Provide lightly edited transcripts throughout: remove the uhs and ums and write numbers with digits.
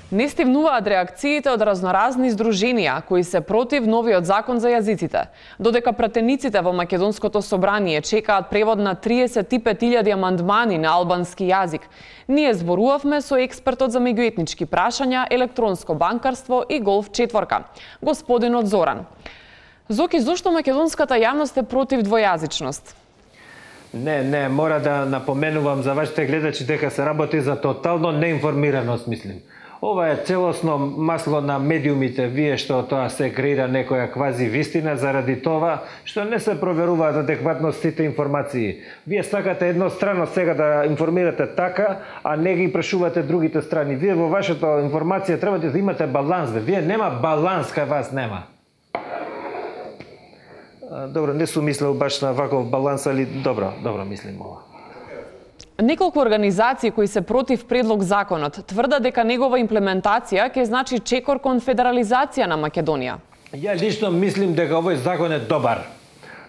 Не стивнуваат реакциите од разноразни здруженија кои се против новиот закон за јазиците. Додека пратениците во Македонското собрание чекаат превод на 35.000 амандмани на албански јазик, ние зборувавме со експертот за меѓуетнички прашања, електронско банкарство и голф четворка, господинот Зоран. Зоки, зошто македонската јавност е против двојазичност? Не, мора да напоменувам за вашите гледачи дека се работи за тотално неинформираност, мислим. Ова е целосно масло на медиумите, вие што тоа се креира некоја квази вистина заради тоа што не се проверуваат адекватно сите информации. Вие сакате еднострано сега да информирате така, а не ги прашувате другите страни. Вие во вашата информација треба да имате баланс. Вие нема баланс кај вас нема. Добро, не сум мислел баш на ваков баланс, али добро мислим ова. Неколку организации кои се против предлог законот тврдат дека негова имплементација ќе значи чекор кон федерализација на Македонија. Ја лично мислим дека овој закон е добар.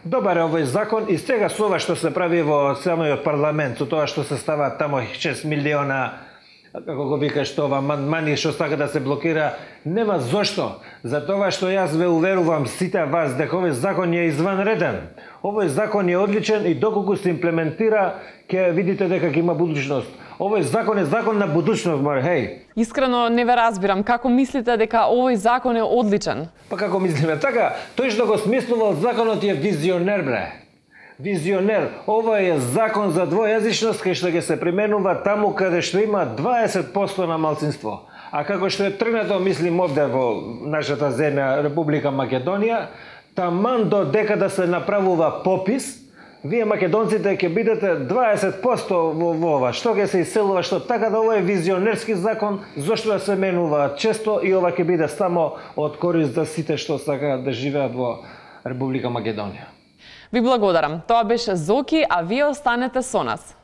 Добар е овој закон и сега со ова што се прави во самиот парламент, со тоа што се става тамо 6 милиона, како го викаш тоа, амандмани што сака да се блокира, нема зошто. За тоа што јас ве уверувам сите вас дека овој закон е изванреден. Овој закон е одличен и доколку се имплементира, ќе видите дека ќе има будучност. Овој закон е закон на будучност, море, хеј. Искрено не ве разбирам, како мислите дека овој закон е одличен? Па како мислиме? Така, тој што го смислувал законот е визионер, бре. Визионер. Ова е закон за двојазичност кај што ќе се применува таму каде што има 20% на малцинство. А како што е тргнато, мислим овде во нашата земја, Република Македонија, таман до дека да се направува попис, вие македонците ќе бидете 20% во ова. Што ќе се иселува, што така да ова е визионерски закон, зошто да се менува често и ова ќе биде само од корист за сите што сакаат да живеат во Република Македонија. Ви благодарам. Тоа беше Зоки, а вие останете со нас.